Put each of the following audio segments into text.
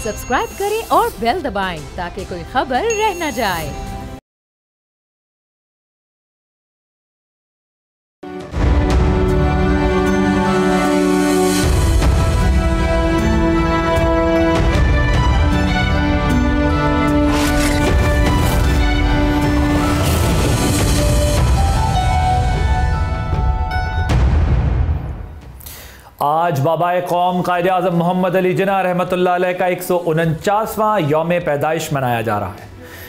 Subscribe करें और bell दबाएं ताकि कोई खबर रह न जाए। आज बाबाए कौम कायदे आज़म मोहम्मद अली जिन्ना रहमतुल्लाह अलैह का 149वां यौम पैदाइश मनाया जा रहा है।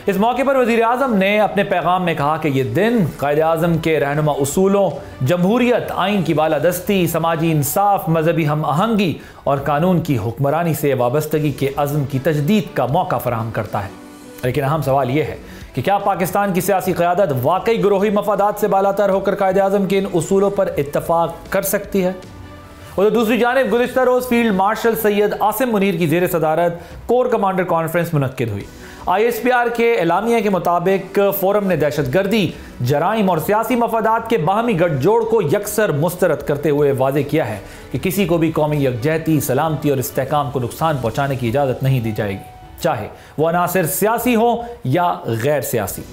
इस मौके पर वज़ीर आज़म ने अपने पैगाम में कहा कि यह दिन कायदे आज़म के रहनुमा उसूलों, जमहूरियत, आइन की बालादस्ती, समाजी इंसाफ, मजहबी हम आहंगी और कानून की हुक्मरानी से वाबस्तगी के अज़्म की तजदीद का मौका फराहम करता है। लेकिन अहम सवाल यह है कि क्या पाकिस्तान की सियासी क़यादत वाकई ग्रोही मफादात से बालातर होकर कायदे आज़म के इन उसूलों पर इत्तफाक कर सकती है? और दूसरी जानिब गुज़िश्ता रोज़ फील्ड मार्शल सैयद आसिम मुनीर की ज़ेर सदारत कोर कमांडर कॉन्फ्रेंस मुनक्किद हुई। ISPR के एलामिया के मुताबिक फोरम ने दहशतगर्दी, जराइम और सियासी मफादात के बाहमी गठजोड़ को यकसर मुस्तरद करते हुए वाज़े किया है कि किसी को भी कौमी यकजहती, सलामती और इस्तेहकाम को नुकसान पहुँचाने की इजाज़त नहीं दी जाएगी, चाहे वह अनासिर सियासी हो या गैर सियासी।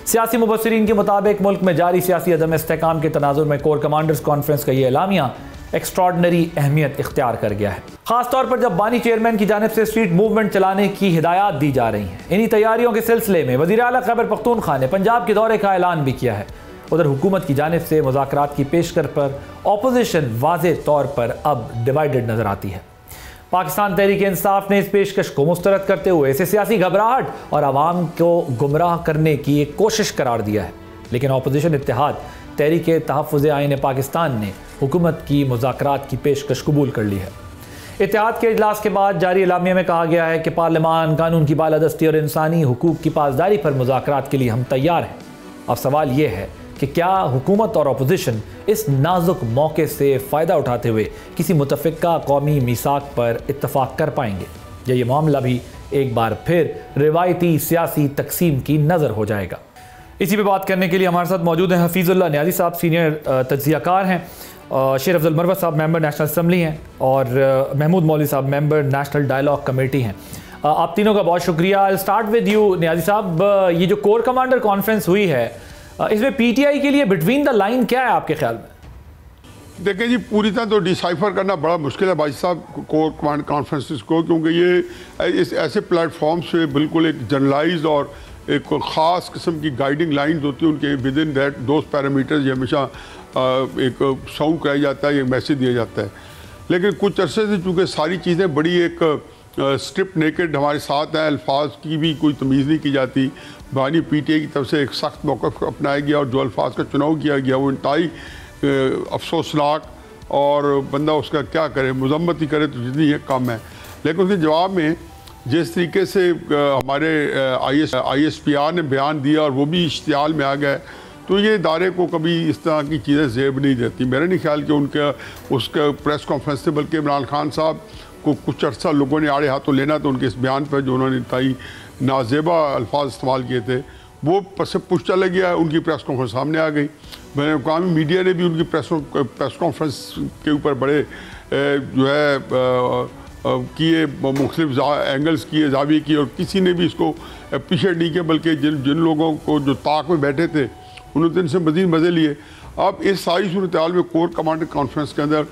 सियासी मुबस्सिरीन के मुताबिक मुल्क में जारी सियासी अदम इस्तेहकाम के तनाजुर में कोर कमांडर्स कॉन्फ्रेंस का ये एलामिया एक्स्ट्राऑर्डिनरी अहमियत इख्तियार कर गया है, खासतौर पर जब बानी चेयरमैन की जानिब से स्ट्रीट मूवमेंट चलाने की हिदायत दी जा रही हैं। इन्हीं तैयारियों के सिलसिले में वज़ीर आला खैबर पख्तूनख्वा ने पंजाब के दौरे का ऐलान भी किया है। उधर हुकूमत की जानिब से मुज़ाकरात की पेशकश पर अपोजिशन वाज़े तौर पर अब डिवाइडेड नजर आती है। पाकिस्तान तहरीक इंसाफ ने इस पेशकश को मुस्तरद करते हुए इसे सियासी घबराहट और आवाम को गुमराह करने की एक कोशिश करार दिया है। लेकिन अपोजिशन इत्तेहाद तहरीक तहफ़्फ़ुज़ आइन पाकिस्तान ने हुकूमत की मुज़ाकरात की पेशकश कबूल कर ली है। इत्तेहाद के इजलास के बाद जारी एलामिया में कहा गया है कि पार्लियामान, कानून की बालादस्ती और इंसानी हुकूक की पासदारी पर मुज़ाकरात के लिए हम तैयार हैं। अब सवाल ये है कि क्या हुकूमत और अपोजिशन इस नाजुक मौके से फ़ायदा उठाते हुए किसी मुतफ़िक़ा कौमी मीसाक पर इत्तफ़ाक़ कर पाएंगे, या ये मामला भी एक बार फिर रिवायती सियासी तकसीम की नज़र हो जाएगा? इसी पे बात करने के लिए हमारे साथ मौजूद हैं हफीज़ुल्लाह न्याज़ी साहब, सीनियर तज्ज़ियाकार हैं, शेर अफजल मरवत साहब मेंबर नेशनल असम्बली हैं, और महमूद मौलवी साहब मेंबर नेशनल डायलॉग कमेटी हैं। आप तीनों का बहुत शुक्रिया। I start with you Niazi साहब, ये जो कोर कमांडर कॉन्फ्रेंस हुई है, इसमें PTI के लिए बिटवीन द लाइन क्या है आपके ख्याल में? देखिए जी, पूरी तरह तो डिसाइफर करना बड़ा मुश्किल है भाई साहब कोर कमांड कॉन्फ्रेंसेस को, क्योंकि ये इस ऐसे प्लेटफॉर्म से बिल्कुल एक जनरलाइज और एक ख़ास किस्म की गाइडिंग लाइंस होती है उनके, with in that those parameters ये हमेशा एक साउंड कराया जाता है, एक मैसेज दिया जाता है। लेकिन कुछ अरसे से चूँकि सारी चीज़ें बड़ी एक स्ट्रिप नेकेड हमारे साथ हैं, अल्फाज की भी कोई तमीज़ नहीं की जाती। बानी PTI की तरफ से एक सख्त मौक़िफ़ अपनाया गया और जो अल्फाज का चुनाव किया गया वो इंतहाई अफसोसनाक, और बंदा उसका क्या करे, मज़म्मत ही करे तो जितनी है कम है। लेकिन उसके जवाब में जिस तरीके से हमारे ISPR ने बयान दिया और वो भी इश्तियाल में आ गए, तो ये इदारे को कभी इस तरह की चीज़ें ज़ेब नहीं देती। मेरा नहीं ख्याल कि उनका उसका प्रेस कॉन्फ्रेंस से, बल्कि इमरान खान साहब को कुछ अर्सा लोगों ने आड़े हाथों लेना तो उनके इस बयान पर जो उन्होंने इंतहाई नाजेबा अल्फाज इस्तेमाल किए थे वो से पुश चला गया, उनकी प्रेस कॉन्फ्रेंस सामने आ गई। मैंने मकामी मीडिया ने भी उनकी प्रेस कॉन्फ्रेंस के ऊपर बड़े जो है किए, मुख्तलिफ एंगल्स किए, जाविये किए, और किसी ने भी इसको अप्रिशिएट नहीं किया, बल्कि जिन लोगों को जो ताक में बैठे थे उन्होंने तो इनसे मज़ीद मज़े लिए। अब इस सारी सूरत हाल में कोर कमांडर कॉन्फ्रेंस के अंदर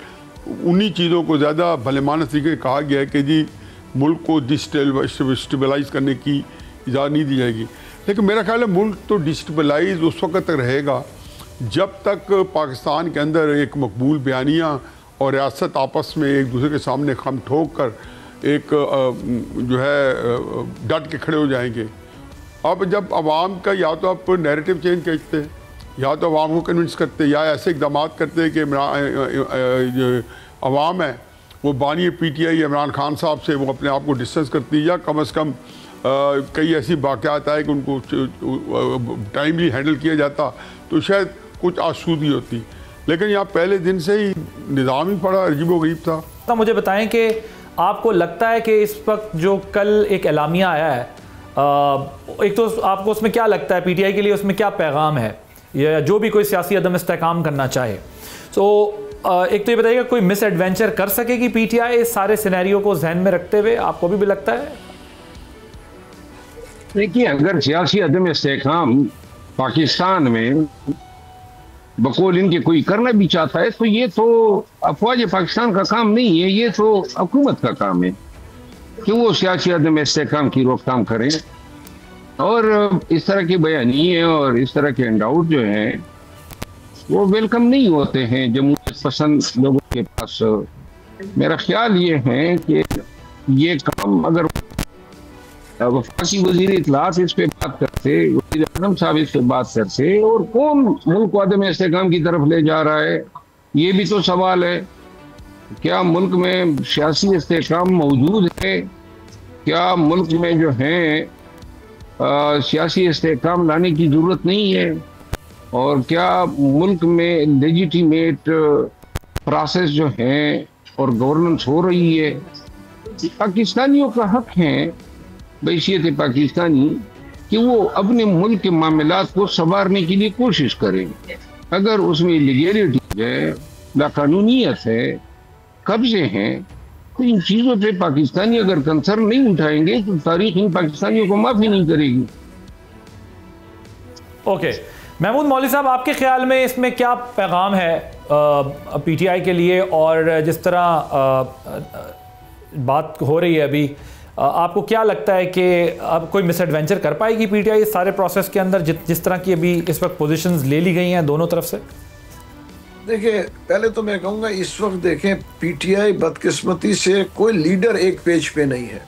उन्हीं चीज़ों को ज़्यादा भलेमाना तरीके से कहा गया है कि जी मुल्क को डिस्टेबलाइज़ करने की इजाज़त नहीं दी जाएगी। लेकिन मेरा ख्याल है मुल्क तो डिस्टेबलाइज उस वक्त तक रहेगा जब तक पाकिस्तान के अंदर एक मकबूल बयानियाँ और रियासत आपस में एक दूसरे के सामने खम ठोक कर एक जो है डट के खड़े हो जाएंगे। अब जब आवाम का या तो आप नैरेटिव चेंज करते हैं, या तो आवाम को कन्विंस करते, या ऐसे इकदाम करते हैं कि आवाम है वो बानी PTI इमरान खान साहब से वो अपने आप को डिस्टेंस करती है, या कम अज़ कम कई ऐसी वाक़यात आए कि उनको टाइमली हैंडल किया जाता तो शायद कुछ आसूदी होती। लेकिन यहाँ पहले दिन से ही निज़ाम ही बड़ा अजीबोगरीब था। तो मुझे बताएं कि आपको लगता है कि इस वक्त जो कल एक एलामिया आया है, एक तो आपको उसमें क्या लगता है PTI के लिए उसमें क्या पैगाम है, या जो भी कोई सियासी अदम इस्तेहकाम करना चाहे, तो एक तो ये बताइएगा, कोई मिस एडवेंचर कर सकेगी पीटीआई इस सारे सिनेरियो को जहन में रखते हुए, आपको भी लगता है? देखिए, अगर सियासी अदम इस्तेहकाम पाकिस्तान में बकौल इनके कोई करना भी चाहता है तो ये तो अफवाज पाकिस्तान का काम नहीं है, ये तो हुकूमत का काम है कि वो सियासी अदम इस्तेहकाम की रोकथाम करें। और इस तरह के बयानिए और इस तरह के हैंडआउट जो हैं वो वेलकम नहीं होते हैं जमहूरियत पसंद लोगों के पास। मेरा ख्याल ये है कि ये काम अगर वफाकी वज़ीर इत्तलात इस पे बात करते, वज़ीर आज़म साहब इस पे बात करते, और कौन मुल्क को अदम इस्तेहकाम की तरफ ले जा रहा है, ये भी तो सवाल है। क्या मुल्क में सियासी इस्तेहकाम मौजूद है? क्या मुल्क में जो है सियासी इस्तेहकाम लाने की ज़रूरत नहीं है? और क्या मुल्क में लेजिटिमेट प्रोसेस जो है और गवर्नेंस हो रही है? पाकिस्तानियों का हक है बैशियत पाकिस्तानी कि वो अपने मुल्क के मामलात को संवारने के लिए कोशिश करें। अगर उसमें इलीगैलिटी है, लाकानूनियत है, कब्जे हैं, तो इन चीज़ों पे पाकिस्तानी अगर कंसर्न नहीं उठाएंगे तो तारीख इन पाकिस्तानियों को माफ़ी नहीं करेगी। ओके, महमूद मौलवी साहब, आपके ख्याल में इसमें क्या पैगाम है पीटीआई के लिए? और जिस तरह बात हो रही है अभी, आपको क्या लगता है कि अब कोई मिस एडवेंचर कर पाएगी पीटीआई इस सारे प्रोसेस के अंदर, जिस तरह की अभी इस वक्त पोजीशंस ले ली गई हैं दोनों तरफ से? देखिए, पहले तो मैं कहूँगा इस वक्त देखें, पीटीआई बदकिस्मती से कोई लीडर एक पेज पे नहीं है।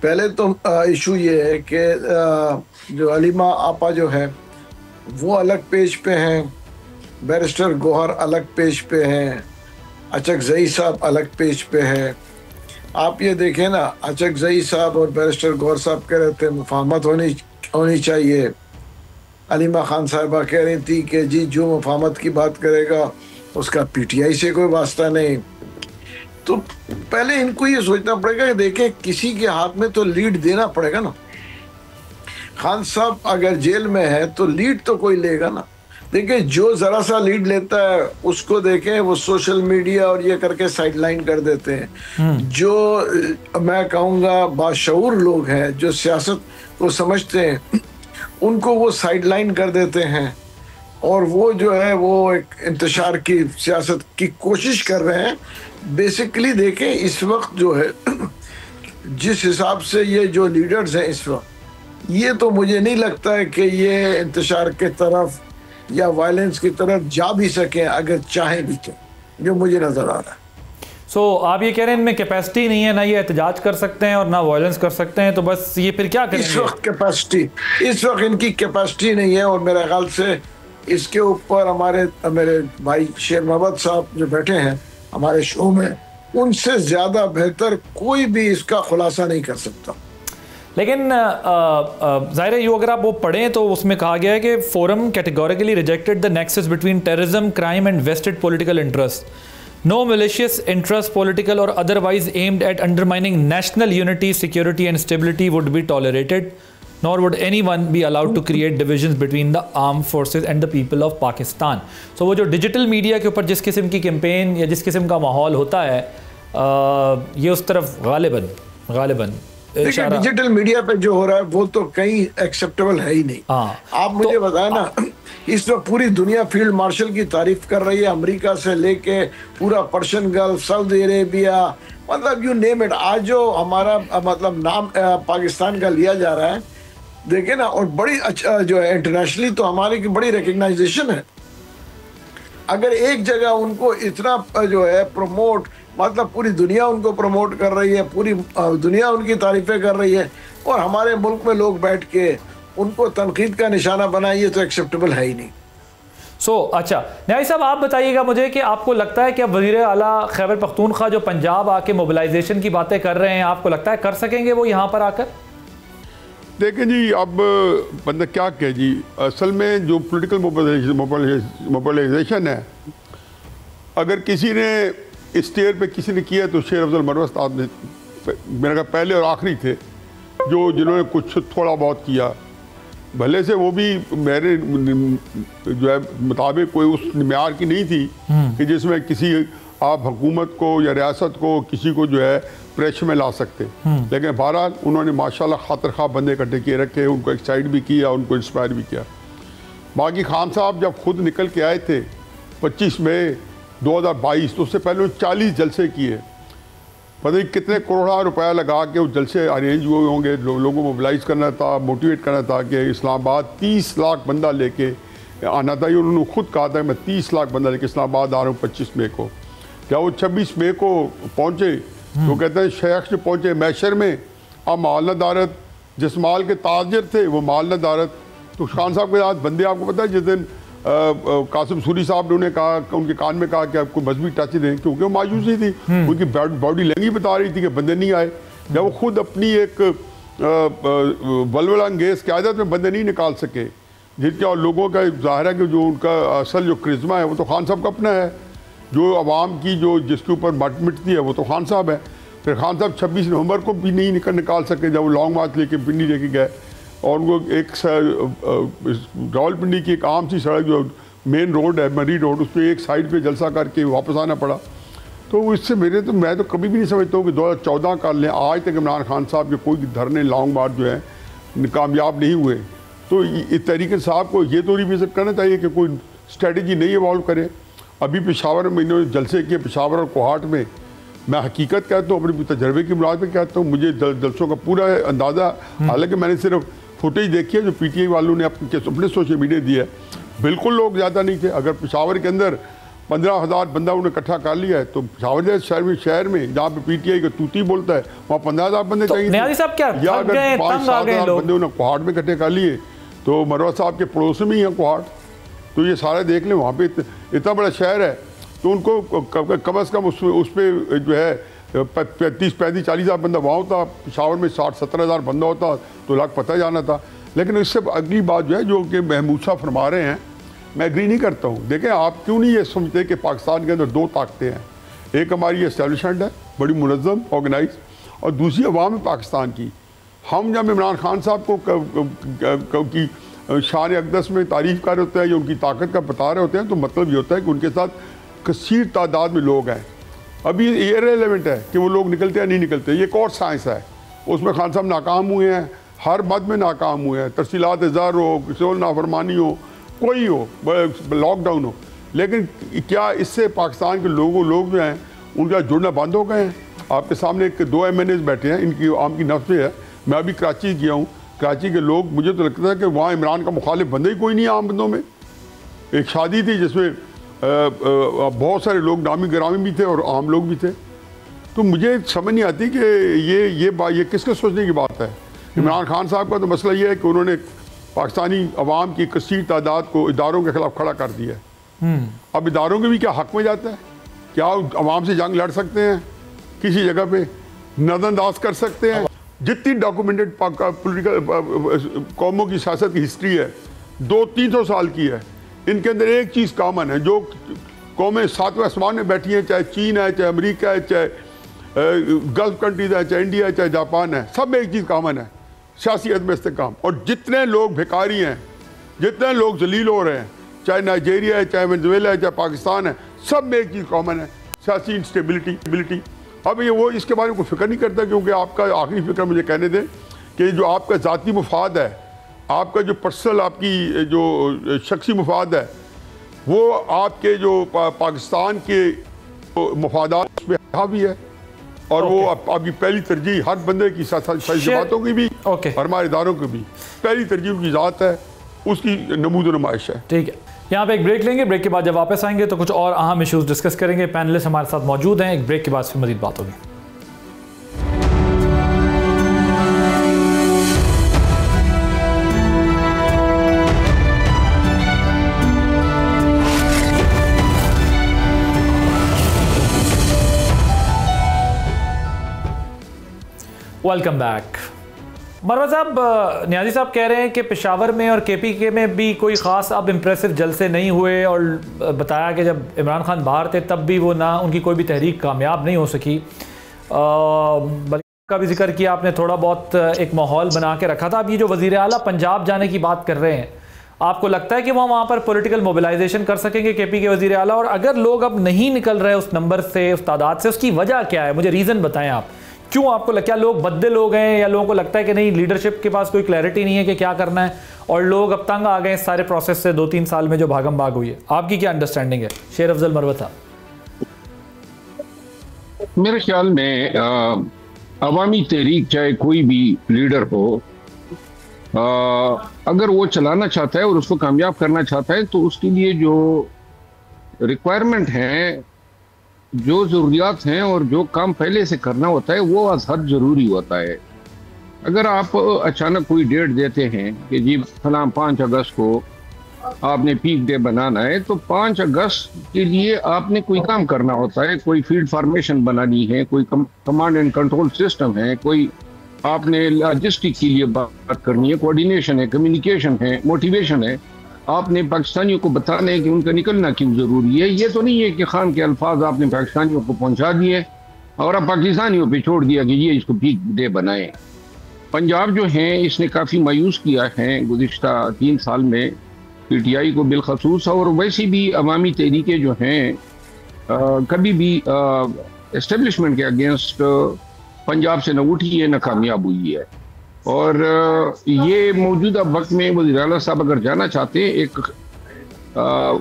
पहले तो इशू ये है कि जो अलीमा आपा जो है वो अलग पेज पे हैं, बैरिस्टर गौहर अलग पेज पे हैं, अचकजई साहब अलग पेज पे हैं। आप ये देखें ना, अचकजई साहब और बैरिस्टर गौहर साहब कह रहे थे मुफाहमत होनी चाहिए। अलीमा खान साहिबा कह रही थी कि जी जो मुफाहमत की बात करेगा उसका पीटीआई से कोई वास्ता नहीं। तो पहले इनको ये सोचना पड़ेगा कि देखें, किसी के हाथ में तो लीड देना पड़ेगा ना। खान साहब अगर जेल में है तो लीड तो कोई लेगा ना। देखिए, जो ज़रा सा लीड लेता है उसको देखें वो सोशल मीडिया और ये करके साइडलाइन कर देते हैं। जो मैं कहूँगा बाशऊर लोग हैं, जो सियासत को समझते हैं, उनको वो साइडलाइन कर देते हैं और वो जो है वो एक इंतशार की सियासत की कोशिश कर रहे हैं। बेसिकली देखें, इस वक्त जो है जिस हिसाब से ये जो लीडर्स हैं इस वक्त, ये तो मुझे नहीं लगता है कि ये इंतशार की तरफ या वायलेंस की तरफ जा भी सके अगर चाहे भी तो, जो मुझे नजर आ रहा है। आप ये कह रहे हैं इनमें कैपेसिटी नहीं है, ना ये एहतजाज कर सकते हैं और ना वायलेंस कर सकते हैं, तो बस ये फिर क्या करेंगे? इस वक्त इनकी कैपेसिटी नहीं है। और मेरे ख्याल से इसके ऊपर मेरे भाई शेर मोहम्मद साहब जो बैठे हैं हमारे शो में, उनसे ज्यादा बेहतर कोई भी इसका खुलासा नहीं कर सकता। लेकिन ज़ाहिर है, अगर आप वो पढ़ें तो उसमें कहा गया है कि forum categorically rejected the nexus between terrorism, crime and vested political interest. No malicious interest, political or otherwise, aimed at undermining national unity, security and stability would be tolerated, nor would anyone be allowed to create divisions between the armed forces and the people of Pakistan. So वो जो digital media के ऊपर जिस किस्म की campaign या जिस किस्म का माहौल होता है, ये उस तरफ गालिबन देखिए, डिजिटल मीडिया पे जो हो रहा है वो तो कहीं एक्सेप्टेबल है ही नहीं। आप मुझे बताएं ना, इस वक्त पूरी दुनिया फील्ड मार्शल की तारीफ कर रही है, अमेरिका से लेके पूरा पर्शियन गल्फ, सऊदी अरेबिया, मतलब यू नेम इट। आज जो हमारा मतलब नाम पाकिस्तान का लिया जा रहा है, देखे ना, और बड़ी अच्छा जो है इंटरनेशनली तो हमारी की बड़ी रिकग्नाइजेशन है। अगर एक जगह उनको इतना जो है प्रमोट, मतलब पूरी दुनिया उनको प्रमोट कर रही है, पूरी दुनिया उनकी तारीफें कर रही है, और हमारे मुल्क में लोग बैठ के उनको तनकीद का निशाना बनाइए, तो एक्सेप्टेबल है ही नहीं। अच्छा न्याई साहब, आप बताइएगा मुझे कि आपको लगता है कि अब वज़ीर आला खैबर पख्तूनख्वा जो पंजाब आके मोबिलाइजेशन की बातें कर रहे हैं, आपको लगता है कर सकेंगे वो यहाँ पर आकर? देखें जी, अब बंदा क्या कहे जी, असल में जो पोलिटिकल मोबिलाइजेशन है, अगर किसी ने इस स्टेयर पे किसी ने किया तो शेर अफजल मरवत साहब ने मेरे ख्याल पहले और आखिरी थे जिन्होंने कुछ थोड़ा बहुत किया। भले से वो भी मेरे जो है मुताबिक कोई उस म्यार की नहीं थी कि जिसमें किसी आप हुकूमत को या रियासत को किसी को जो है प्रेशर में ला सकते, लेकिन बहरहाल उन्होंने माशाल्लाह खातिर खा बंदे इकट्ठे किए रखे, उनको एक्साइट भी किया, उनको इंस्पायर भी किया। बाकी खान साहब जब खुद निकल के आए थे 25 मई 2022, तो उससे पहले 40 जलसे किए, पता नहीं कितने करोड़ रुपया लगा के वो जलसे अरेंज हुए होंगे। लोगों को मोबिलाइज करना था, मोटिवेट करना था कि इस्लामाबाद 30 लाख बंदा लेके आना था। उन्होंने खुद कहा था मैं 30 लाख बंदा लेके इस्लामाबाद आ रहा हूँ 25 मई को। क्या वो 26 मई को पहुँचे तो कहते हैं शेख से पहुँचे मैशर में, अब माल नदारत जिस माल के ताजर थे वो माल नदारत। तो खान साहब के साथ बंदे आपको पता है जिस दिन कासिम सूरी साहब ने उन्हें कहा, उनके कान में कहा कि आपको मजहबी टच दें, क्योंकि वो मायूसी थी, उनकी बॉडी लैंग्वेज बता रही थी कि बंदे नहीं आए। जब वो खुद अपनी एक वलवला अंगेज क़यादत में बंदे नहीं निकाल सके, जिनके और लोगों का ज़ाहिर है कि जो उनका असल जो क्रिज्मा है वो तो खान साहब का अपना है, जो आवाम की जो जिसके ऊपर मट मिटती है वो तो खान साहब है। फिर खान साहब 26 नवंबर को भी नहीं निकाल सके जब वो लॉन्ग मार्च लेके पिंडी लेके गए, और उनको एक रावलपिंडी की एक आम सी सड़क जो मेन रोड है मरी रोड, उस पर एक साइड पे जलसा करके वापस आना पड़ा। तो इससे मैं तो कभी भी नहीं समझता हूँ कि 2014 कर लें, आज तक इमरान खान साहब के कोई धरने लॉन्ग मार्च जो है कामयाब नहीं हुए। तो इस तरीके साहब को ये तो रिविजिट करना चाहिए कि कोई स्ट्रेटजी नहीं इवॉल्व करे। अभी पेशावर में इन्होंने जलसे किए, पेशावर और कोहाट में। मैं हकीकत कहता हूँ, अपने तजर्बे की बुनियाद पर कहता हूँ, मुझे जलसों का पूरा अंदाज़ा, हालांकि मैंने सिर्फ फुटेज देखी है जो PTI वालों ने अपने सोशल मीडिया दिया है। बिल्कुल लोग ज़्यादा नहीं थे। अगर पेशावर के अंदर 15,000 बंदा उन्हें इकट्ठा कर लिया है, तो पेशावर जैसे शहर में जहाँ पे PTI का तूती बोलता है वहाँ 15,000 बंदे चाहिए। या अगर 5-7,000 बंदे उन्हें कोहाट में इकट्ठे कर लिए, तो मरवा साहब के पड़ोस में ही है कोहाट, तो ये सारे देख लें, वहाँ पे इतना बड़ा शहर है, तो उनको कम अज़ कम उस पर जो है 35-40,000 बंदा वहाँ होता, पेशावर में 60-70,000 बंदा होता तो लाख पता जाना था। लेकिन इससे अगली बात जो है जो कि महमूद साहब फरमा रहे हैं, मैं एग्री नहीं करता हूँ। देखें, आप क्यों नहीं ये समझते कि पाकिस्तान के अंदर 2 ताकतें हैं, एक हमारी एस्टेब्लिशमेंट है बड़ी मुनज़्ज़म ऑर्गेनाइज, और दूसरी अवाम पाकिस्तान की। हम जब इमरान खान साहब को की शान अक़दस में तारीफ़ कर रहे होते हैं या उनकी ताकत का बता रहे होते हैं, तो मतलब ये होता है कि उनके साथ कसीर तादाद में लोग हैं। अभी ये इररिलेवेंट है कि वो लोग निकलते हैं नहीं निकलते, ये एक और साइंस है, उसमें खान साहब नाकाम हुए हैं, हर मद में नाकाम हुए हैं, तरसीलात इज़हार हो, किसी और नाफरमानी हो, कोई हो, लॉकडाउन हो। लेकिन क्या इससे पाकिस्तान के लोग जो हैं उनका जुड़ना बंद हो गए हैं? आपके सामने 2 MNAs बैठे हैं, इनकी आम की नफ्स है। मैं अभी कराची गया हूँ, कराची के लोग, मुझे तो लगता है कि वहाँ इमरान का मुखालिफ बंदे ही कोई नहीं है आम बंदों में। एक शादी थी जिसमें बहुत सारे लोग नामी गिरामी भी थे और आम लोग भी थे। तो मुझे समझ नहीं आती कि ये किसके सोचने की बात है। इमरान खान साहब का तो मसला ये है कि उन्होंने पाकिस्तानी अवाम की कसीर तादाद को इदारों के खिलाफ खड़ा कर दिया है। अब इदारों के भी क्या हक में जाता है? क्या अवाम से जंग लड़ सकते हैं? किसी जगह पे नज़रअंदाज कर सकते हैं? जितनी डॉक्यूमेंटेड पोलिटिकल कौमों की सियासत की हिस्ट्री है 200-300 साल की है, इनके अंदर एक चीज़ कॉमन है, जो कौमें 7वें आसमान में बैठी हैं, चाहे चीन है, चाहे अमेरिका है, चाहे गल्फ कंट्रीज है, चाहे इंडिया है, चाहे जापान है, सब में एक चीज़ कॉमन है, सियासी अदम इस्तेकाम। और जितने लोग भिखारी हैं, जितने लोग जलील हो रहे हैं, चाहे नाइजीरिया है, चाहे वेनेजुएला है, चाहे पाकिस्तान है, सब में एक चीज़ कॉमन है, सियासी इंस्टेबिलिटी। अब ये वो इसके बारे में कोई फिक्र नहीं करता, क्योंकि आपका आखिरी फिक्र मुझे कहने दें कि जो आपका ज़ाती मुफाद है, आपका जो पर्सनल आपकी जो शख्सी मुफाद है, वो आपके जो पाकिस्तान के मुफादात उसमें हावी है, और वो आपकी पहली तरजीह हर बंदे की बातों की भी और हमारे इदारों की भी पहली तरजीह की ज़ात है, उसकी नमूद नुमाइश है। ठीक है, यहाँ पे एक ब्रेक लेंगे, ब्रेक के बाद जब वापस आएंगे तो कुछ और अहम इश्यूज डिस्कस करेंगे। पैनलिस्ट हमारे साथ मौजूद हैं, एक ब्रेक के बाद फिर मज़ीद बात होगी। Welcome back. मरवा साहब, नियाज़ी साहब कह रहे हैं कि पेशावर में और KPK में भी कोई ख़ास अब इम्प्रेसिव जलसे नहीं हुए, और बताया कि जब इमरान खान बाहर थे तब भी वो ना उनकी कोई भी तहरीक कामयाब नहीं हो सकी। का भी जिक्र किया आपने, थोड़ा बहुत एक माहौल बना के रखा था। अब ये जो वज़ीर आला पंजाब जाने की बात कर रहे हैं, आपको लगता है कि वो वहाँ पर पॉलिटिकल मोबिलाइजेशन कर सकेंगे केपी के वज़ीर आला? और अगर लोग अब नहीं निकल रहे उस नंबर से, उस तादाद से, उसकी वजह क्या है? मुझे रीज़न बताएं आप, क्यों आपको क्या लोग बद्दे लोग हैं, या लोगों को लगता है कि नहीं लीडरशिप के पास कोई क्लैरिटी नहीं है कि क्या करना है, और लोग अब तंग आ गए इस सारे प्रोसेस से 2-3 साल में जो भागम भाग हुई है? आपकी क्या अंडरस्टैंडिंग है शेर अफजल मरवत साहब? मेरे ख्याल में अवामी तहरीक चाहे कोई भी लीडर हो, अगर वो चलाना चाहता है और उसको कामयाब करना चाहता है तो उसके लिए जो रिक्वायरमेंट हैं, जो ज़रूरियात हैं और जो काम पहले से करना होता है वो आज हद ज़रूरी होता है। अगर आप अचानक कोई डेट देते हैं कि जी फलां 5 अगस्त को आपने पीक डे बनाना है, तो 5 अगस्त के लिए आपने कोई काम करना होता है, कोई फील्ड फॉर्मेशन बनानी है, कोई कमांड एंड कंट्रोल सिस्टम है, कोई आपने लॉजिस्टिक के लिए बात करनी है, कोऑर्डिनेशन है, कम्युनिकेशन है, मोटिवेशन है, आपने पाकिस्तानियों को बताना है कि उनका निकलना क्यों ज़रूरी है। ये तो नहीं है कि खान के अल्फाज आपने पाकिस्तानियों को पहुंचा दिए और अब पाकिस्तानियों पे छोड़ दिया कि ये इसको पीक डे बनाए। पंजाब जो है इसने काफ़ी मायूस किया है गुज़िश्ता 3 साल में पीटीआई को बिलखसूस, और वैसे भी अवामी तहरीकें जो हैं कभी भी एस्टेब्लिशमेंट के अगेंस्ट पंजाब से न उठी है न कामयाब हुई है। और ये मौजूदा वक्त में वज़ीर आला साहब अगर जाना चाहते हैं, एक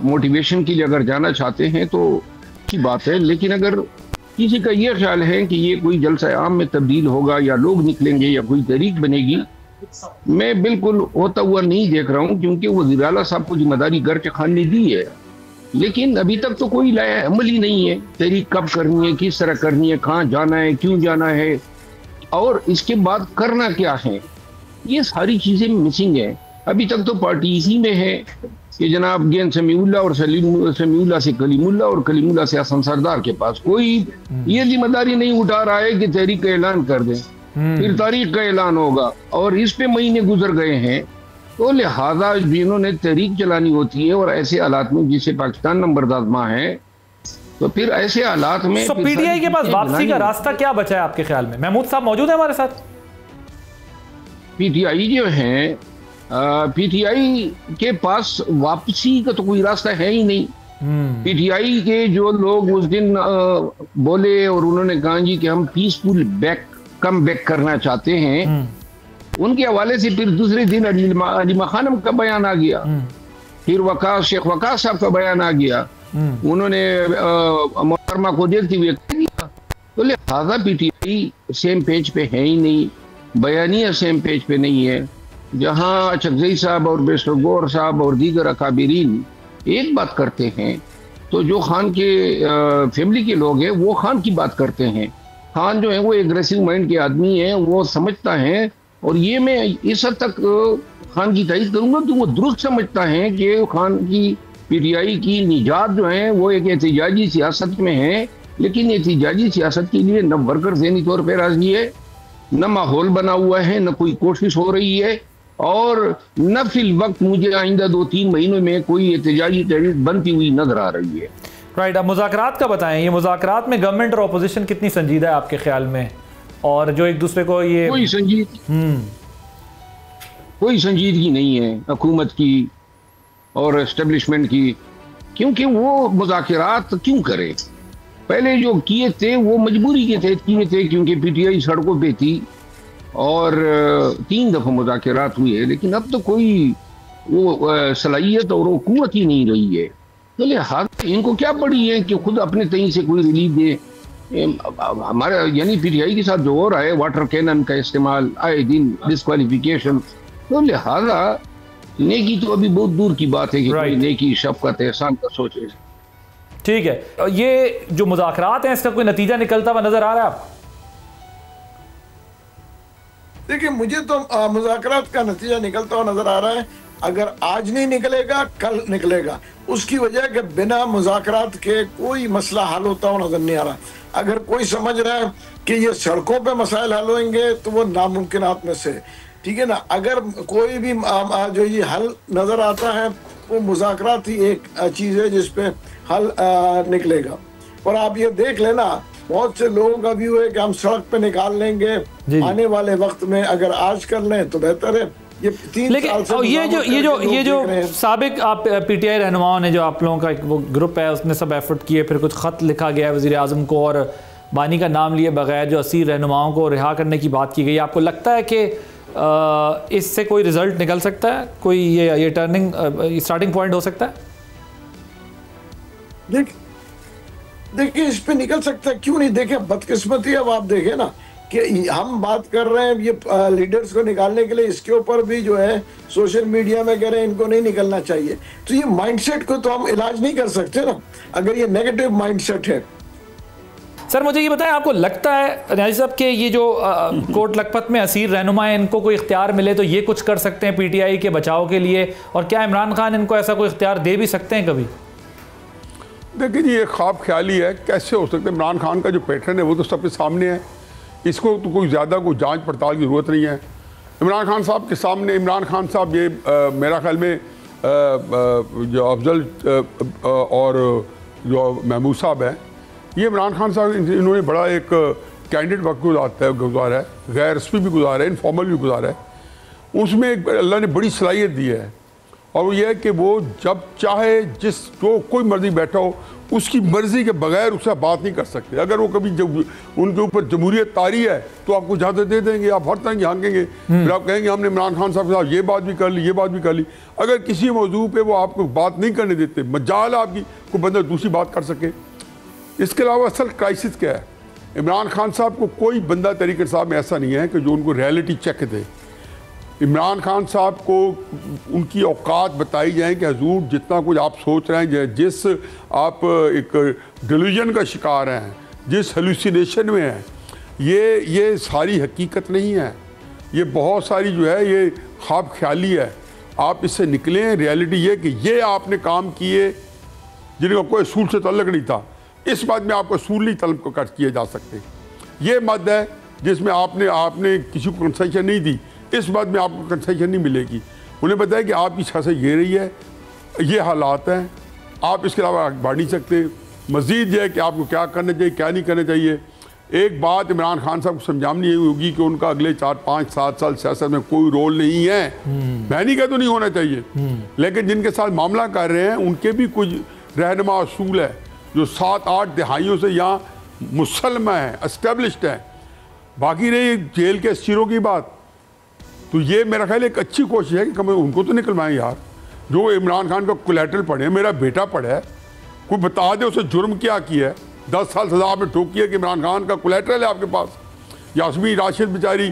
मोटिवेशन के लिए अगर जाना चाहते हैं तो की बात है, लेकिन अगर किसी का ये ख्याल है कि ये कोई जलसा आम में तब्दील होगा या लोग निकलेंगे या कोई तहरीक बनेगी, मैं बिल्कुल होता हुआ नहीं देख रहा हूँ, क्योंकि वज़ीर आला साहब को जिम्मेदारी घर के खान ने दी है, लेकिन अभी तक तो कोई लाया अमल ही नहीं है। तहरीक कब करनी है, किस तरह करनी है, कहाँ जाना है, क्यों जाना है और इसके बाद करना क्या है, ये सारी चीज़ें मिसिंग है। अभी तक तो पार्टी इसी में है कि जनाब गेंद समीउल्लाह और समीउल्लाह से कलीमुल्लाह और कलीमुल्लाह से हसन सरदार के पास कोई ये जिम्मेदारी नहीं उठा रहा है कि तहरीक का ऐलान कर दें, फिर तारीख का ऐलान होगा, और इस पे महीने गुजर गए हैं। तो लिहाजा जिन्होंने तहरीक चलानी होती है और ऐसे हालात में जिसे पाकिस्तान नंबरदाज़मा है, तो फिर ऐसे हालात में पीटीआई के पास वापसी का रास्ता क्या बचा है आपके ख्याल में? महमूद साहब मौजूद है हमारे साथ। पीटीआई जो है, पीटीआई के पास वापसी का तो कोई रास्ता है ही नहीं। पीटीआई के जो लोग उस दिन बोले और उन्होंने कहा जी कि हम पीसफुल कम बैक करना चाहते हैं, उनके हवाले से फिर दूसरे दिन अलीमा खानम का बयान आ गया, फिर शेख वकास साहब का बयान आ गया, उन्होंने मोहतरमा को देखते हुए किया। तो लिहाजा पीटीआई सेम पेज पे है ही नहीं, बयानिया सेम पेज पे नहीं है। जहां चकजई साहब और बेस्टर गौर साहब और दीगर अकाबिरीन एक बात करते हैं, तो जो खान के फैमिली के लोग हैं वो खान की बात करते हैं। खान जो है वो एग्रेसिव माइंड के आदमी है, वो समझता है, और ये मैं इस हद तक खान की तारीफ करूंगा कि वो दुरुस्त समझता है कि खान की पीटीआई की निजात जो है वो एक एहतजाजी सियासत में है, लेकिन एहतजाजी सियासत के लिए न वर्कर ज़हनी तौर पर राजी है, न माहौल बना हुआ है, न कोई कोशिश हो रही है, और न फिल वक्त मुझे आइंदा 2-3 महीनों में कोई एहतजाजी तहरीक बनती हुई नजर आ रही है। राइट, अब मुज़ाकरात का बताएं, ये मुज़ाकरात में गवर्नमेंट और अपोजिशन कितनी संजीदा है आपके ख्याल में, और जो एक दूसरे को ये कोई संजीदगी नहीं है हुकूमत की और एस्टेब्लिशमेंट की, क्योंकि वो मुज़ाकरात क्यों करे? पहले जो किए थे वो मजबूरी के तहत किए थे, क्योंकि पीटीआई सड़कों पे थी और 3 दफ़ा मुज़ाकरात हुए, लेकिन अब तो कोई वो सलाहियत और वो कुव्वत ही नहीं रही है। तो लिहाजा इनको क्या पड़ी है कि खुद अपने तहीं से कोई रिलीफ दे। हमारा यानी पीटीआई के साथ जो हो रहा है, वाटर कैनन का इस्तेमाल, आए दिन डिस्क्वालिफिकेशन, तो लिहाजा नेकी तो अभी बहुत दूर की बात है कि कोई नेकी शफ़क़त एहसान का सोचे। ठीक है, ये जो मुज़ाकरात हैं इसका कोई नतीजा निकलता हुआ नजर आ रहा है आपको? देखिए, मुझे तो मुज़ाकरात का नतीजा निकलता हुआ नजर आ रहा है। अगर आज नहीं निकलेगा कल निकलेगा। उसकी वजह कि बिना मुज़ाकरात के कोई मसला हल होता हुआ नजर नहीं आ रहा। अगर कोई समझ रहा है कि ये सड़कों पे मसाइल हल होंगे तो वो नामुमकिनात में से, ठीक है ना। अगर कोई भी जो ये हल नजर आता है वो मुज़ाकरात ही एक चीज़ है जिस पे हल निकलेगा। और आप ये देख लेना बहुत से लोगों का व्यू है कि हम सड़क पे निकाल लेंगे आने वाले वक्त में, अगर आज कर लें तो बेहतर है। ये 3 साल से ये जो साबिक आप पीटीआई रहनुमाओं ने, जो आप लोगों का वो ग्रुप है, उसने सब एफर्ट किए, फिर कुछ ख़त लिखा गया वज़ीर आज़म को और बानी का नाम लिए बगैर जो असीर रहनुमाओं को रिहा करने की बात की गई, आपको लगता है कि इससे कोई रिजल्ट निकल सकता है, कोई ये टर्निंग स्टार्टिंग पॉइंट हो सकता है? देखिए इस पे निकल सकता है, क्यों नहीं। देखिए बदकिस्मती, अब आप देखें ना कि हम बात कर रहे हैं ये लीडर्स को निकालने के लिए, इसके ऊपर भी जो है सोशल मीडिया में कह रहे हैं इनको नहीं निकलना चाहिए। तो ये माइंडसेट को तो हम इलाज नहीं कर सकते ना, अगर ये नेगेटिव माइंडसेट है। सर मुझे ये बताएं, आपको लगता है न्याजी साहब कि ये जो कोट लखपत में असीर रहनुमा है, इनको कोई इख्तियार मिले तो ये कुछ कर सकते हैं पीटीआई के बचाव के लिए, और क्या इमरान खान इनको ऐसा कोई इख्तियार दे भी सकते हैं कभी? देखिए जी, ये ख्वाब ख्याली है, कैसे हो सकता है? इमरान खान का जो पैटर्न है वो तो सबके सामने है, इसको तो कोई ज़्यादा कोई जांच पड़ताल की ज़रूरत नहीं है। इमरान खान साहब के सामने, इमरान खान साहब ये मेरा ख्याल में जो अफजल और जो महमूद साहब हैं, ये इमरान खान साहब इन्होंने बड़ा एक कैंडिडेट वक्त गुजारा है, गैर रस्मी भी गुजारा है, इनफॉर्मल भी गुजारा है। उसमें अल्लाह ने बड़ी सलाहियत दी है, और वो ये है कि वो जब चाहे जो कोई मर्जी बैठा हो उसकी मर्जी के बगैर उससे बात नहीं कर सकते। अगर वो कभी जब उनके ऊपर जमहूरियत तारी है तो आपको इजाज़त दे देंगे, आप हर तरह की हाँकेंगे, फिर आप कहेंगे हमने इमरान खान साहब के साथ ये बात भी कर ली, ये बात भी कर ली। अगर किसी मौजू पे वो आपको बात नहीं करने देते, मजाल आपकी कोई बंदा दूसरी बात कर सके। इसके अलावा असल क्राइसिस क्या है? इमरान खान साहब को कोई बंदा तहरीक इंसाफ में ऐसा नहीं है कि जो उनको रियलिटी चेक दे। इमरान खान साहब को उनकी औकात बताई जाए कि हजूर जितना कुछ आप सोच रहे हैं, जिस आप एक डिल्यूजन का शिकार हैं, जिस हेलुसिनेशन में हैं, ये सारी हकीकत नहीं है, ये बहुत सारी जो है ये ख्वाब ख्याली है। आप इससे निकलें। रियलिटी ये कि ये आपने काम किए जिनका कोई असूल से तल्लक नहीं था, इस बात में आपको असूल नहीं तलब कर किए जा सकते। ये मद है जिसमें आपने किसी को कंसेशन नहीं दी, इस बात में आपको कंसेशन नहीं मिलेगी। उन्हें बताया कि आपकी सियासत ये रही है, ये हालात हैं, आप इसके अलावा बढ़ नहीं सकते। मज़ीद ये है कि आपको क्या करना चाहिए, क्या नहीं करना चाहिए। एक बात इमरान खान साहब को समझानी होगी कि उनका अगले 4, 5, 7 साल सियासत में कोई रोल नहीं है। मैं नहीं कहता नहीं होना चाहिए, लेकिन जिनके साथ मामला कर रहे हैं उनके भी कुछ रहनुमा असूल है जो 7-8 दहाइयों से यहाँ मुसलमान है, एस्टेब्लिश्ड है। बाकी रही जेल के असीरों की बात, तो ये मेरा ख्याल एक अच्छी कोशिश है कि कम उनको तो निकलवाएं यार, जो इमरान खान का कोलैटरल पढ़े, मेरा बेटा पढ़ा है, कोई बता दे उसे जुर्म क्या किया है, 10 साल सजा आपने ठोकी है कि इमरान खान का कोलैटरल है आपके पास। यास्मीन राशिद बेचारी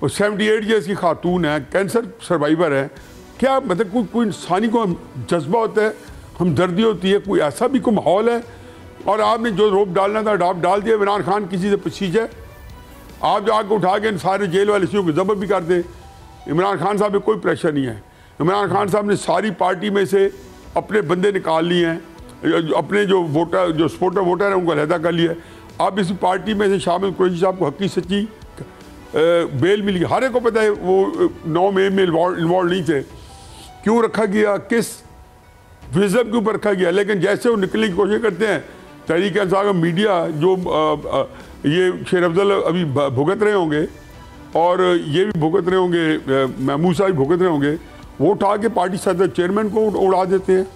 78 ईयर्स की खातून है, कैंसर सर्वाइवर है, क्या मतलब कोई इंसानी को जज्बा होता है, हमदर्दी होती है, कोई ऐसा भी कोई माहौल है? और आपने जो रोप डालना था आप डाल दिया। इमरान खान किसी से पसीज है, आप जो आके उठा के सारे जेल वाले सीओ को जबर भी कर दे। इमरान खान साहब में कोई प्रेशर नहीं है। इमरान खान साहब ने सारी पार्टी में से अपने बंदे निकाल लिए हैं, अपने जो वोटर जो सपोर्टर वोटर है उनको अलहदा कर लिया है। अब इस पार्टी में से शामिल कुरैशी साहब को हकी सच्ची बेल मिली। हर एक को पता है वो 9 मई में इन्वॉल्व नहीं थे, क्यों रखा गया, किस विज़न के ऊपर रखा गया। लेकिन जैसे वो निकलने की कोशिश करते हैं, तहरीक इंसाफ मीडिया जो ये शेर अफजल अभी भुगत रहे होंगे और ये भी भुगत रहे होंगे, महमूद साहब भी भुगत रहे होंगे, वो उठा के पार्टी सदर चेयरमैन को उड़ा देते हैं,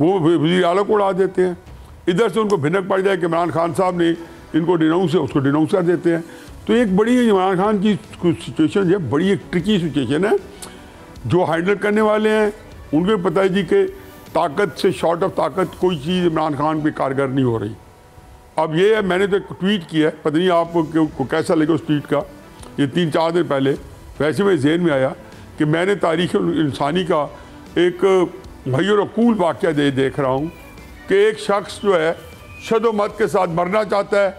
वो वज़ीर आला को उड़ा देते हैं। इधर से उनको भिनक पड़ जाए कि इमरान खान साहब ने इनको डिनाउंस है, उसको डिनाउंस कर देते हैं। तो एक बड़ी इमरान खान की सिचुएशन है, बड़ी एक ट्रिकी सिचुएशन है। जो हैंडल करने वाले हैं उनको भी पता है जी कि ताकत से शॉर्ट ऑफ ताकत कोई चीज़ इमरान खान पे कारगर नहीं हो रही। अब ये है, मैंने तो एक ट्वीट किया है, पता नहीं आपको कैसा लगा उस ट्वीट का, ये 3-4 दिन पहले वैसे मेरे जहन में आया कि मैंने तारीख़ इंसानी का एक भय्यरकूल वाक़या देख रहा हूँ कि एक शख्स जो है शदो मत के साथ मरना चाहता है,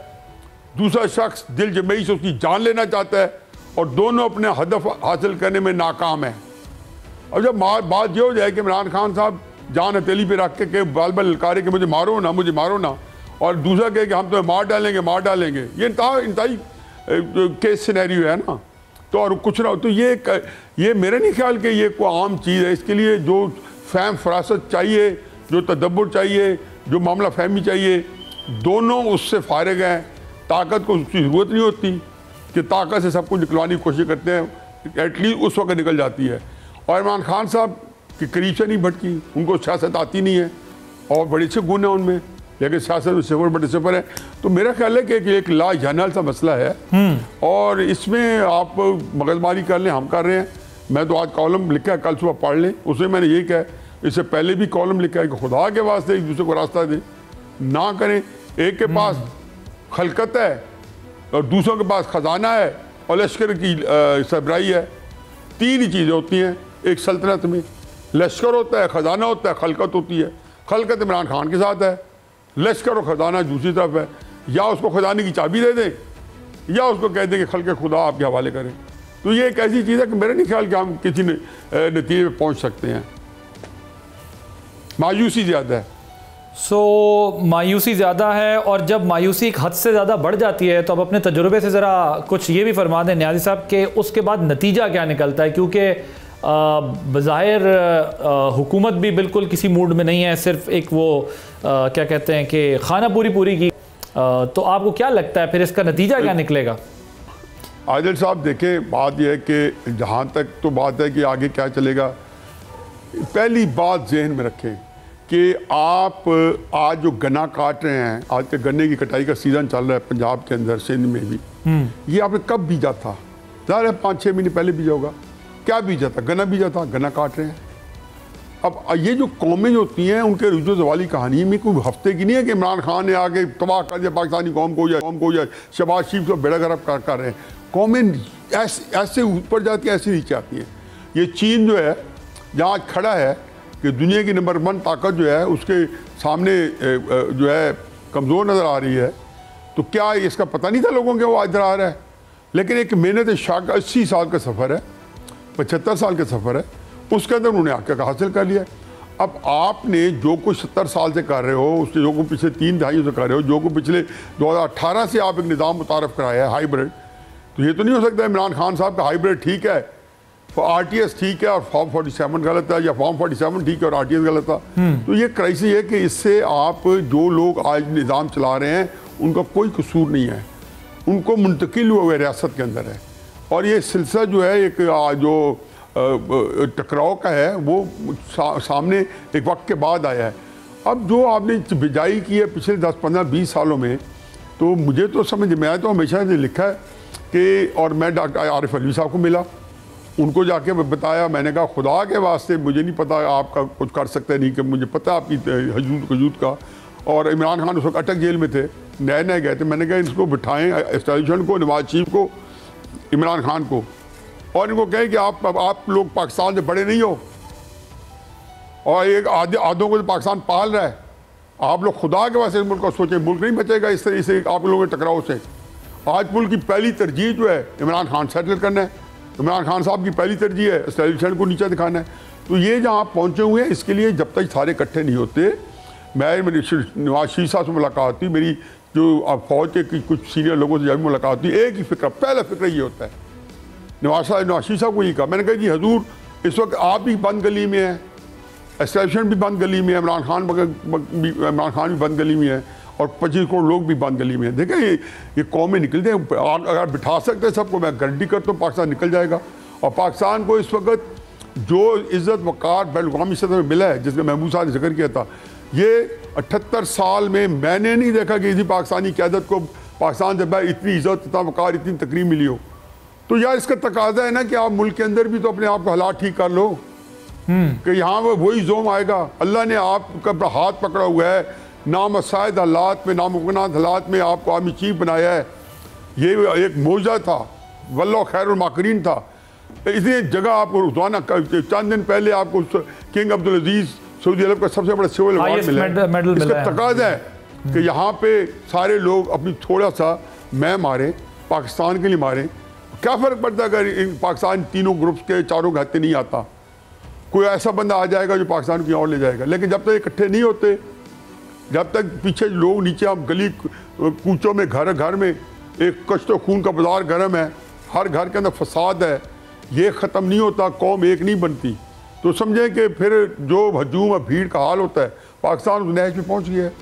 दूसरा शख्स दिल जमई से उसकी जान लेना चाहता है, और दोनों अपने हदफ हासिल करने में नाकाम है। अब जब बात ये हो जाए कि इमरान खान साहब जान हथेली पे रख के बाल बाल ललकारे कि मुझे मारो ना, मुझे मारो ना, और दूसरा कहे कि हम तो मार डालेंगे, ये इंतहाई केस सिनेरियो है ना। तो और कुछ ना हो तो ये मेरा नहीं ख्याल कि ये कोई आम चीज़ है। इसके लिए जो फहम फरासत चाहिए, जो तदब्बुर चाहिए, जो मामला फहमी चाहिए, दोनों उससे फारिग हैं, ताकत को उसकी ज़रूरत नहीं होती कि ताकत से सब कुछ निकलवाने की कोशिश करते हैं, एटलीस्ट उस वक्त निकल जाती है। और इमरान खान साहब के करीब से नहीं भटकी, उनको सियासत आती नहीं है और बड़े अच्छे गुण हैं उनमें, लेकिन सियासत में सिफर बड़े सिफर है। तो मेरा ख्याल है कि एक ला जनरल सा मसला है और इसमें आप मगजमारी कर लें, हम कर रहे हैं। मैं तो आज कॉलम लिखा है, कल सुबह पढ़ लें, उसमें मैंने यही कहा, इससे पहले भी कॉलम लिखा है कि खुदा के वास्ते एक दूसरे को रास्ता दें, ना करें। एक के पास खलकत है और दूसरों के पास खजाना है और लश्कर की सरबराही है। तीन ही चीज़ें होती हैं एक सल्तनत में, लश्कर होता है, खजाना होता है, खलकत होती है। खलकत इमरान खान के साथ है, लश्कर और खजाना दूसरी तरफ है। या उसको खजाने की चाबी दे दें या उसको कह दें कि खलके खुदा आपके हवाले करें। तो ये एक ऐसी चीज़ है कि मेरा नहीं ख्याल कि हम किसी नतीजे में पहुँच सकते हैं। मायूसी ज़्यादा है। मायूसी ज़्यादा है, और जब मायूसी एक हद से ज़्यादा बढ़ जाती है तो अब अपने तजुर्बे से ज़रा कुछ ये भी फरमा दें न्याज़ी साहब के उसके बाद नतीजा क्या निकलता है, क्योंकि बज़ाहिर हुकूमत भी बिल्कुल किसी मूड में नहीं है, सिर्फ एक वो क्या कहते हैं कि खाना पूरी की। तो आपको क्या लगता है फिर इसका नतीजा क्या निकलेगा? आदिल साहब देखें, बात यह है कि जहाँ तक तो बात है कि आगे क्या चलेगा, पहली बात जहन में रखें कि आप आज जो गन्ना काट रहे हैं, आज के गन्ने की कटाई का सीज़न चल रहा है पंजाब के अंदर, सिंध में भी, ये आपने कब बीजा था? ज़ाहिर है 5-6 महीने पहले बीजा होगा। क्या बीजा था? गन्ना बीजा था, गन्ना काट रहे हैं। अब ये जो कौमें होती हैं उनके रुजू जवाली कहानी में कोई हफ्ते की नहीं है कि इमरान खान ने आके तबाह कर दिया पाकिस्तानी कौम को या शहबाज शरीफ को बेड़ा गर्क कर रहे हैं। कौमें ऐसे ऊपर जाती हैं, ऐसे नीचे आती हैं। ये चीन जो है जहाँ आज खड़ा है कि दुनिया की नंबर 1 ताकत जो है उसके सामने जो है कमज़ोर नज़र आ रही है, तो क्या इसका पता नहीं था लोगों के वो आज इधर आ रहा है? लेकिन एक मेहनत शाक 80 साल का सफ़र है, 75 साल का सफ़र है, उसके अंदर उन्होंने आके हासिल कर लिया। अब आपने जो कुछ 70 साल से कर रहे हो, उससे जो कुछ पिछले 3 दहाइयों से कर रहे हो, जो कुछ पिछले 2018 से आप एक निज़ाम मुतारफ़ कराया है हाइब्रिड, तो ये तो नहीं हो सकता इमरान खान साहब का हाइब्रिड ठीक है, RTS ठीक है और फॉर्म 47 गलत है, या फॉर्म 47 ठीक है और RTS गलत था। तो ये क्राइसिस है कि इससे आप जो लोग आज निज़ाम चला रहे हैं उनका कोई कसूर नहीं है, उनको मुंतकिल हुए रियासत के अंदर है। और ये सिलसिला जो है एक जो टकराव का है वो सामने एक वक्त के बाद आया है। अब जो आपने बिजाई की है पिछले 10, 15, 20 सालों में, तो मुझे तो समझ में आया, तो हमेशा से लिखा है कि, और मैं डॉक्टर आरिफ अलवी साहब को मिला, उनको जाके बताया, मैंने कहा खुदा के वास्ते मुझे नहीं पता आपका कुछ कर सकते नहीं, कि मुझे पता आपकी हजूद का। और इमरान खान उस वक्त अटक जेल में थे, नए गए थे। मैंने कहा इसको बिठाएं, एस्टेब्लिशमेंट को, नवाज शरीफ को, इमरान खान को, और इनको कहें कि आप लोग पाकिस्तान से बड़े नहीं हो और एक आधों को तो पाकिस्तान पाल रहा है, आप लोग खुदा के वास्ते मुल्क को सोचें, मुल्क नहीं बचेगा इस तरह से आप लोगों के टकराव से। आज मुल्क की पहली तरजीह जो है इमरान खान सेटल करना है, इमरान खान साहब की पहली तरजीह है एस्टेब्लिशमेंट को नीचे दिखाना है। तो ये जहाँ पहुँचे हुए हैं, इसके लिए जब तक सारे इकट्ठे नहीं होते, मेरी नवाज शरीफ साहब से मुलाकात हुई, मेरी जो फौज के कुछ सीनियर लोगों से जब मुलाकात हुई, एक ही फिक्र, पहला फिक्र ये होता है, नवाज शरीफ साहब को ये कहा, मैंने कहा जी हजूर इस वक्त आप भी बंद गली में हैं, एस्टेब्लिशमेंट भी बंद गली में है, इमरान खान भी बंद गली में है और 25 करोड़ लोग भी बंद गली में हैं। देखें ये कौमें निकलते हैं, अगर बिठा सकते हैं सबको, मैं गारंटी करता हूँ पाकिस्तान निकल जाएगा। और पाकिस्तान को इस वक्त जो इज़्ज़त वक़ार बैनुल-अक़वामी सतह में मिला है, जिसका महमूद साहब ने जिक्र किया था, ये 78 साल में मैंने नहीं देखा कि किसी पाकिस्तानी क़यादत को पाकिस्तान से बाहर इतनी इज़्ज़त, इतना वक़ार, इतनी तकरीम मिली हो। तो यार इसका तकाजा है ना कि आप मुल्क के अंदर भी तो अपने आप को हालात ठीक कर लो, कि यहाँ पर वही जोम आएगा। अल्लाह ने आपका हाथ पकड़ा हुआ है, नामसाइद हालात में, नामुमकिन हालात में आपको आर्मी चीफ बनाया है। ये एक मौजा था, वल्लाह खैरुल माकरीन था। इसलिए जगह आपको रुझाना, चंद दिन पहले आपको किंग अब्दुल अजीज सऊदी अरब का सबसे बड़ा सिविल अवार्ड मिला है। इसका तकाजा है कि यहाँ पे सारे लोग अपनी थोड़ा सा मैं मारें, पाकिस्तान के लिए मारें। क्या फ़र्क पड़ता है अगर इन पाकिस्तान तीनों ग्रुप्स के चारों के हत्थे नहीं आता, कोई ऐसा बंदा आ जाएगा जो पाकिस्तान की ओर ले जाएगा। लेकिन जब तक इकट्ठे नहीं होते, जब तक पीछे लोग नीचे, आप गली कूचों में, घर में एक कश्तो खून का बाजार गर्म है, हर घर के अंदर फसाद है, ये ख़त्म नहीं होता, कौम एक नहीं बनती। तो समझें कि फिर जो हजूम और भीड़ का हाल होता है, पाकिस्तान उस नहज में पहुँच गया है।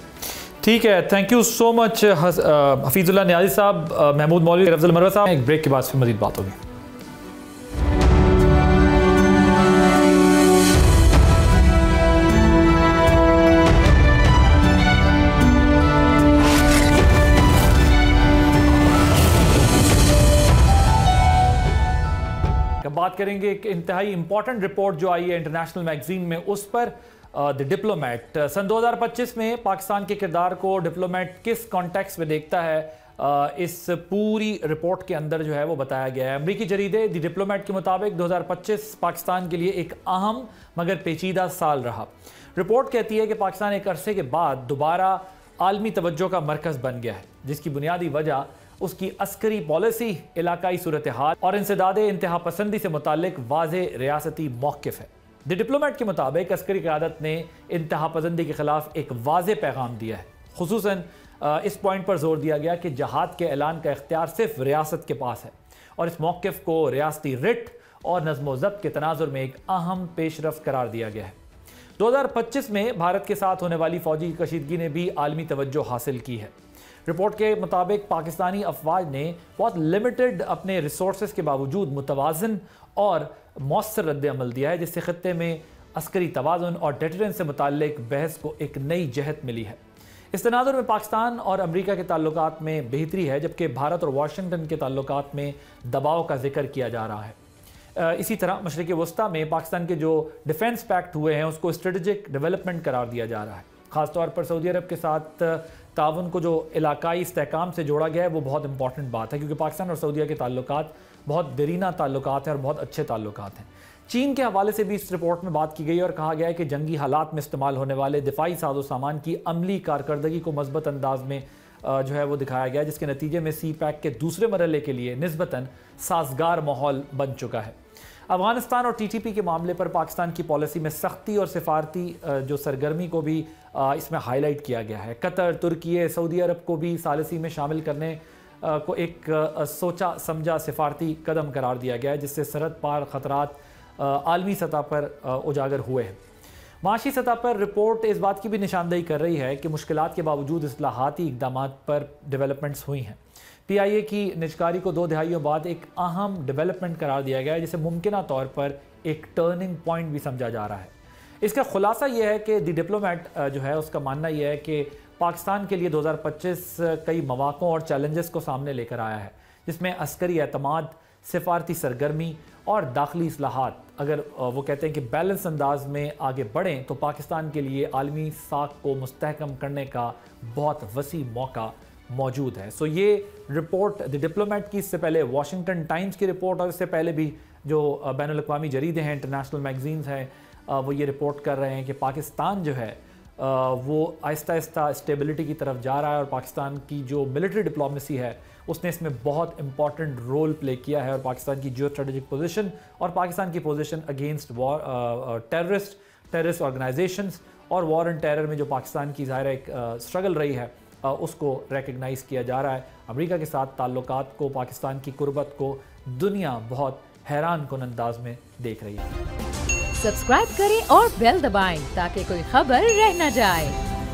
ठीक है, thank you so much Hafizullah Niazi साहब, महमूद मौलवी, अफजल मरवा साहब। एक ब्रेक के बाद फिर मज़ीद बात होगी। बात करेंगे एक इंतहाई इंपॉर्टेंट रिपोर्ट जो आई है इंटरनेशनल मैगजीन में, उस पर द डिप्लोमेट। सन 2025 में पाकिस्तान के किरदार को डिप्लोमेट किस कॉन्टेक्स्ट में देखता है, इस पूरी रिपोर्ट के अंदर जो है वो बताया गया है। अमरीकी जरीदे द डिप्लोमेट के मुताबिक 2025 पाकिस्तान के लिए एक अहम मगर पेचीदा साल रहा। रिपोर्ट कहती है कि पाकिस्तान एक अरसे के बाद दोबारा आलमी तवज्जो का मरकज़ बन गया है, जिसकी बुनियादी वजह उसकी अस्करी पॉलिसी, इलाकाई सूरत हाल और इंसदादे इंतहा पसंदी से मुतालिक वाज़े रियासती मौक़िफ़ है। द डिप्लोमेट के मुताबिक अस्करी क़यादत ने इंतहा पसंदी के ख़िलाफ़ एक वाज़े पैगाम दिया है। खुसूसन इस पॉइंट पर जोर दिया गया कि जहाद के ऐलान का इख्तियार सिर्फ रियासत के पास है और इस मौक़िफ़ को रियासती रिट और नज़्म व ज़ब्त के तनाजुर में एक अहम पेशरफ करार दिया गया है। 2025 में भारत के साथ होने वाली फ़ौजी कशीदगी ने भी आलमी तवज्जो हासिल की है। रिपोर्ट के मुताबिक पाकिस्तानी अफवाज ने बहुत लिमिटेड अपने रिसोर्सेज के बावजूद मुतवाज़न और मौसर रद्द अमल दिया है, जिससे ख़त्ते में अस्करी तवाज़ुन और डेटरेंस से मुताल्लिक बहस को एक नई जहत मिली है। इस तनाज़ुर में पाकिस्तान और अमरीका के ताल्लुकात में बेहतरी है, जबकि भारत और वाशिंगटन के ताल्लुकात में दबाव का जिक्र किया जा रहा है। इसी तरह मशरिक़ वस्ता में पाकिस्तान के जो डिफेंस पैक्ट हुए हैं उसको स्ट्रेटजिक डेवलपमेंट करार दिया जा रहा है। ख़ासतौर पर सऊदी अरब के साथ ताउन को जो इलाकाई इस्तेहकाम से जोड़ा गया है वो बहुत इंपॉर्टेंट बात है, क्योंकि पाकिस्तान और सऊदीया के ताल्लुकात बहुत देरीना ताल्लुकात हैं और बहुत अच्छे ताल्लुकात हैं। चीन के हवाले से भी इस रिपोर्ट में बात की गई और कहा गया है कि जंगी हालात में इस्तेमाल होने वाले दिफाई साजो सामान की अमली कारकर्दगी को मज़बूत अंदाज में जो है वो दिखाया गया, जिसके नतीजे में सी पैक के दूसरे मरहले के लिए निस्बतन साजगार माहौल बन चुका है। अफगानिस्तान और TTP के मामले पर पाकिस्तान की पॉलिसी में सख्ती और सिफारती जो सरगर्मी को भी इसमें हाईलाइट किया गया है। कतर, तुर्की, सऊदी अरब को भी सालिसी में शामिल करने को एक सोचा समझा सिफारती कदम करार दिया गया है, जिससे सरहद पार ख़तरात आलमी सतह पर उजागर हुए हैं। माशी सतह पर रिपोर्ट इस बात की भी निशानदेही कर रही है कि मुश्किलात के बावजूद इस्लाहाती इक़दामात पर डेवलपमेंट्स हुई हैं। PIA की निजकारी को 2 दहाइयों बाद एक अहम डेवलपमेंट करार दिया गया है, जिसे मुमकिना तौर पर एक टर्निंग पॉइंट भी समझा जा रहा है। इसका खुलासा यह है कि द डिप्लोमेट जो है उसका मानना यह है कि पाकिस्तान के लिए 2025 कई मौक़ों और चैलेंजेस को सामने लेकर आया है, जिसमें अस्करी एतमाद, सिफारती सरगर्मी और दाखिली इस्लाहात अगर वो कहते हैं कि बैलेंस अंदाज में आगे बढ़ें तो पाकिस्तान के लिए आलमी साख को मुस्तहकम करने का बहुत वसी मौका मौजूद है। सो ये रिपोर्ट द डिप्लोमेट की, इससे पहले वाशिंगटन टाइम्स की रिपोर्ट और इससे पहले भी जो बैनुल-अक़वामी जरीदे हैं, इंटरनेशनल मैगजीन्स हैं, वो ये रिपोर्ट कर रहे हैं कि पाकिस्तान जो है वो आहिस्ता आहिस्ता स्टेबिलिटी की तरफ जा रहा है और पाकिस्तान की जो मिलिट्री डिप्लोमेसी है उसने इसमें बहुत इंपॉर्टेंट रोल प्ले किया है और पाकिस्तान की जियो स्ट्रेटेजिक पोजीशन और पाकिस्तान की position against war terrorist organisations और वॉर एंड टेरर में जो पाकिस्तान की ज़ाहिर एक स्ट्रगल रही है उसको रिकग्नाइज़ किया जा रहा है। अमेरिका के साथ ताल्लुकात को, पाकिस्तान की कुर्बत को दुनिया बहुत हैरान कुन अंदाज में देख रही है। सब्सक्राइब करें और बेल दबाएं ताकि कोई खबर रह न जाए।